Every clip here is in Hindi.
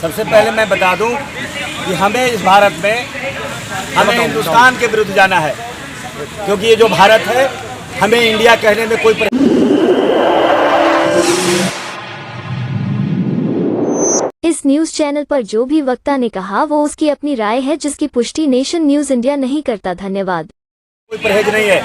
सबसे पहले मैं बता दूं कि हमें इस भारत में हमें हिंदुस्तान के विरुद्ध जाना है, क्योंकि ये जो भारत है हमें इंडिया कहने में कोई इस न्यूज चैनल पर जो भी वक्ता ने कहा वो उसकी अपनी राय है, जिसकी पुष्टि नेशन न्यूज इंडिया नहीं करता। धन्यवाद। कोई परहेज नहीं है,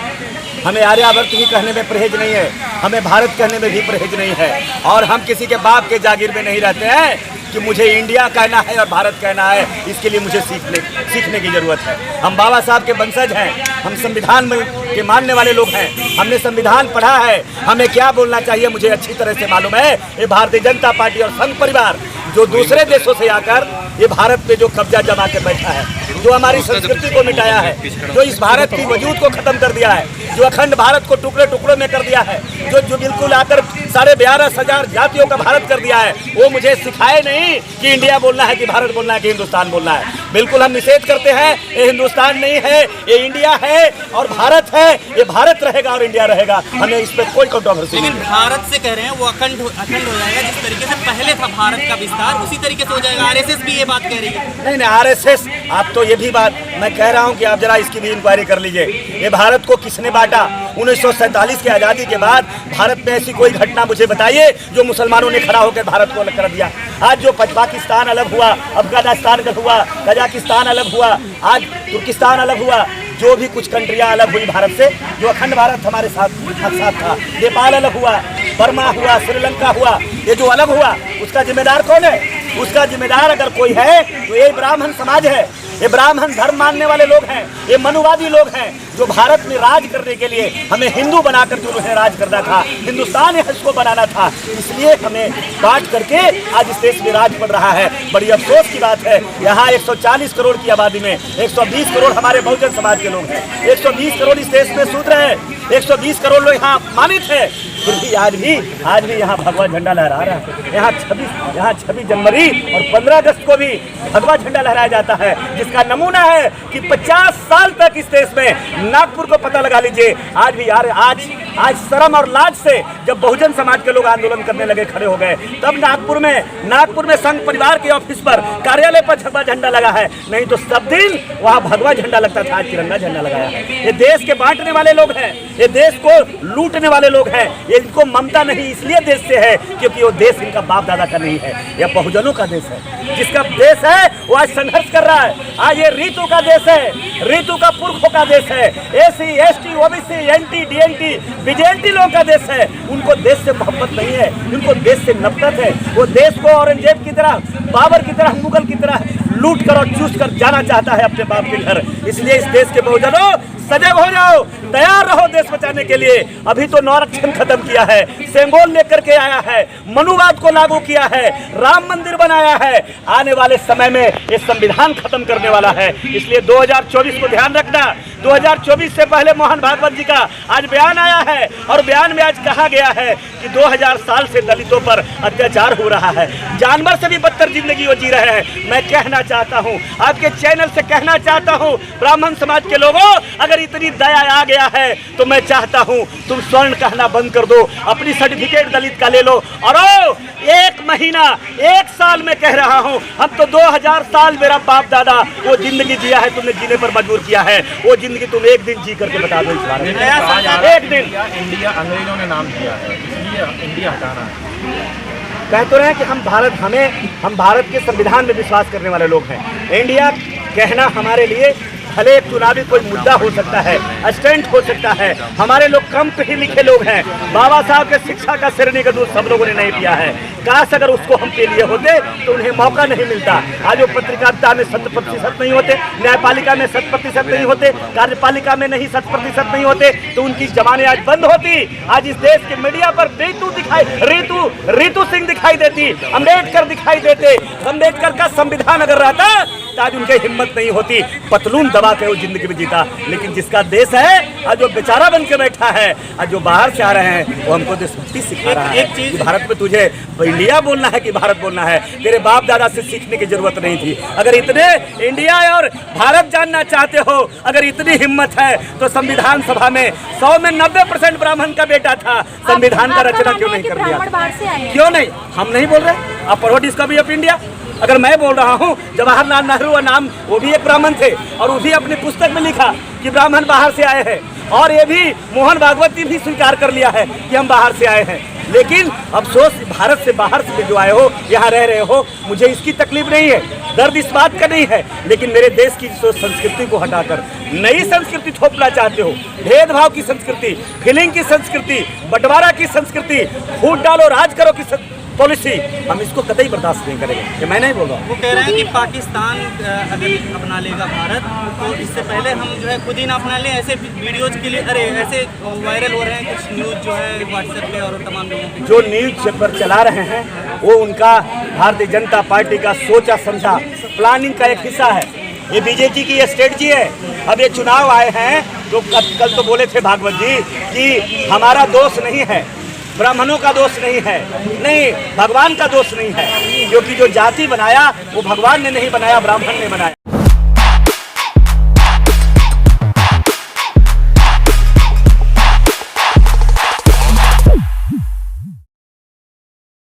हमें आर्यावर्त भी कहने में परहेज नहीं है, हमें भारत कहने में भी परहेज नहीं है, और हम किसी के बाप के जागीर में नहीं रहते हैं कि मुझे इंडिया कहना है और भारत कहना है। इसके लिए मुझे सीखने की जरूरत है। हम बाबा साहब के वंशज हैं, हम संविधान के मानने वाले लोग हैं, हमने संविधान पढ़ा है, हमें क्या बोलना चाहिए मुझे अच्छी तरह से मालूम है। ये भारतीय जनता पार्टी और संघ परिवार जो दूसरे देशों से आकर ये भारत पे जो कब्जा जमा कर बैठा है, जो हमारी संस्कृति को मिटाया है, जो इस भारत की वजूद को खत्म कर दिया है, जो अखंड भारत को टुकड़े टुकड़ों में कर दिया है, जो बिल्कुल आकर 12,500 जातियों का भारत कर दिया है, वो मुझे सिखाए नहीं कि इंडिया बोलना है कि भारत बोलना है कि हिंदुस्तान बोलना है। बिल्कुल हम निषेध करते हैं। ये हिंदुस्तान नहीं है, ये इंडिया है और भारत है। ये भारत रहेगा और इंडिया रहेगा, हमें इस पर कोई कंट्रोवर्सी नहीं। लेकिन भारत से कह रहे हैं वो अखंड हो जाएगा, जिस तरीके से पहले था भारत का विस्तार उसी तरीके से हो जाएगा। आरएसएस भी ये बात कह रही है। नहीं, आरएसएस, आप तो ये भी बात मैं कह रहा हूँ कि आप जरा इसकी भी इंक्वायरी कर लीजिए। ये भारत को किसने बांटा? 1947 की आज़ादी के बाद भारत में ऐसी कोई घटना मुझे बताइए जो मुसलमानों ने खड़ा होकर भारत को अलग कर दिया। आज जो पाकिस्तान अलग हुआ, अफगानिस्तान अलग हुआ, कजाकिस्तान अलग हुआ, आज तुर्किस्तान अलग हुआ, जो भी कुछ कंट्रियां अलग हुई भारत से, जो अखंड भारत हमारे साथ था, नेपाल अलग हुआ, बर्मा हुआ, श्रीलंका हुआ, ये जो अलग हुआ उसका जिम्मेदार कौन है? उसका जिम्मेदार अगर कोई है तो ये ब्राह्मण समाज है, ये ब्राह्मण धर्म मानने वाले लोग हैं, ये मनुवादी लोग हैं जो भारत में राज करने के लिए हमें हिंदू बनाकर जो उन्हें राज करना था, हिंदुस्तान इसको बनाना था, इसलिए हमें बांट करके आज इस देश में राज पड़ रहा है। बड़ी अफसोस की बात है, यहाँ 140 करोड़ की आबादी में 120 करोड़ हमारे बहुजन समाज के लोग हैं, 120 करोड़ इस देश में शूद्र हैं, 120 करोड़ लोग यहाँ मानित है, फिर भी आज भी यहाँ भगवा झंडा लहरा रहा है। यहाँ 26 जनवरी और 15 अगस्त को भी भगवा झंडा लहराया जाता है, जिसका नमूना है कि 50 साल तक इस देश में, नागपुर को पता लगा लीजिए, आज भी यार आज शर्म और लाज से जब बहुजन समाज के लोग आंदोलन करने लगे, खड़े हो गए, तब नागपुर में संघ परिवार के ऑफिस पर, कार्यालय पर भगवा झंडा लगा है। नहीं तो सब दिन वहाँ भगवा झंडा लगता था, आज तिरंगा झंडा लगाया है। ये देश के बांटने वाले लोग हैं, ये देश को लूटने वाले लोग हैं। ये इनको ममता नहीं इसलिए देश से है क्योंकि वो देश इनका बाप दादा का नहीं है, यह बहुजनों का देश है। जिसका देश है वो आज संघर्ष कर रहा है। आज ये रीतु का देश है, रीतु का पुरखों का देश है, SC, ST, OBC, NT, DNT, VJNT लोगों का देश है। उनको देश से मोहब्बत नहीं है, उनको देश से नफरत है। वो देश को औरंगजेब की तरह, बाबर की तरह, मुगल की तरह लूट कर और चूस कर जाना चाहता है अपने बाप के घर। इसलिए इस देश के बहुजनों सजग हो जाओ, तैयार रहो देश बचाने के लिए। अभी तो नौरक्षण खत्म किया है, सेंगोल लेकर के आया है, मनुवाद को लागू किया है, राम मंदिर बनाया है। आने वाले समय में ये संविधान खत्म करने वाला है। इसलिए 2024 को ध्यान रखना। 2024 से पहले मोहन भागवत जी का आज बयान आया है और बयान में आज कहा गया है कि 2000 साल से दलितों पर अत्याचार हो रहा है, जानवर से भी बदतर जिंदगी वो जी रहे हैं। मैं कहना चाहता हूँ, आपके चैनल से कहना चाहता हूँ, ब्राह्मण समाज के लोगों, अगर इतनी दया आ गया है तो मैं चाहता हूं तुम स्वर्ण कहना बंद कर दो, अपनी सर्टिफिकेट दलित का ले लो। और 1 महीना 1 साल में कह रहा हूं, हम तो 2000 साल मेरा बाप दादा वो जिंदगी जिया है, तुमने जीने पर मजबूर किया है। वो जिंदगी तुम एक दिन जी करके बता दो इस बारे में। एक दिन इंडिया अंग्रेजों ने नाम दिया है, इसलिए इंडिया हटाना है। कह तो रहे हैं कि हम भारत के संविधान में विश्वास करने वाले लोग हैं। इंडिया कहना हमारे लिए भले चुनावी कोई मुद्दा हो सकता है, स्टैंड हो सकता है। हमारे लोग कम पढ़े लिखे लोग हैं, बाबा साहब के शिक्षा का सिरनी का दूध सब लोगों ने नहीं पिया है। काश अगर उसको हम पी लिए होते तो उन्हें मौका नहीं मिलता। आज वो पत्रकारिता में 100% नहीं होते, न्यायपालिका में 100% नहीं होते, कार्यपालिका में नहीं 100% नहीं होते, तो उनकी जमाने आज बंद होती। आज इस देश के मीडिया पर रीतु सिंह दिखाई देती, अम्बेडकर दिखाई देते। अम्बेडकर का संविधान अगर रहता तो आज उनके हिम्मत नहीं होती, पतलून दबा के वो जिंदगी में जीता। लेकिन जिसका देश है आज जो बेचारा बन के बैठा है, आज जो बाहर से आ रहे हैं वो हमको देशभक्ति सिखा रहा है कि भारत में तुझे इंडिया बोलना है कि भारत बोलना है। तेरे बाप दादा से सीखने की जरूरत नहीं थी। अगर इतने इंडिया और भारत जानना चाहते हो, अगर इतनी हिम्मत है तो संविधान सभा में 100 में 90% ब्राह्मण का बेटा था, संविधान का रचना क्यों नहीं कर दिया? क्यों नहीं? हम नहीं बोल रहे, आप पढ़ो डिस्कवरी ऑफ इंडिया। अगर मैं बोल रहा हूँ जवाहरलाल नेहरू का नाम, वो भी एक ब्राह्मण थे और वो भी अपनी पुस्तक में लिखा कि ब्राह्मण बाहर से आए हैं, और ये भी मोहन भागवत भी स्वीकार कर लिया है कि हम बाहर से आए हैं। लेकिन अफसोस भारत से बाहर से जो आए हो, यहाँ रह रहे हो, मुझे इसकी तकलीफ नहीं है, दर्द इस बात का नहीं है, लेकिन मेरे देश की संस्कृति को हटाकर नई संस्कृति थोपना चाहते हो, भेदभाव की संस्कृति, फीलिंग की संस्कृति, बंटवारा की संस्कृति, फूट डालो राज करो की पॉलिसी, हम इसको कतई बर्दाश्त नहीं करेंगे। ये मैं नहीं बोल रहा हूँ। वो कह रहे हैं कि पाकिस्तान अगर अपना लेगा भारत तो इससे पहले हम जो है खुद ही ना अपना लें। ऐसे वीडियोज के लिए अरे ऐसे वायरल हो रहे हैं कुछ न्यूज़ जो है व्हाट्सएप पे और तमाम लोगों पे। जो न्यूज पेपर चला रहे हैं वो उनका भारतीय जनता पार्टी का सोचा समझा प्लानिंग का एक हिस्सा है। ये बीजेपी की ये स्ट्रेटजी है। अब ये चुनाव आए हैं तो कल तो बोले थे भागवत जी कि हमारा दोष नहीं है, ब्राह्मणों का दोष नहीं है, नहीं भगवान का दोष नहीं है, क्योंकि जो जाति बनाया वो भगवान ने नहीं बनाया, ब्राह्मण ने बनाया।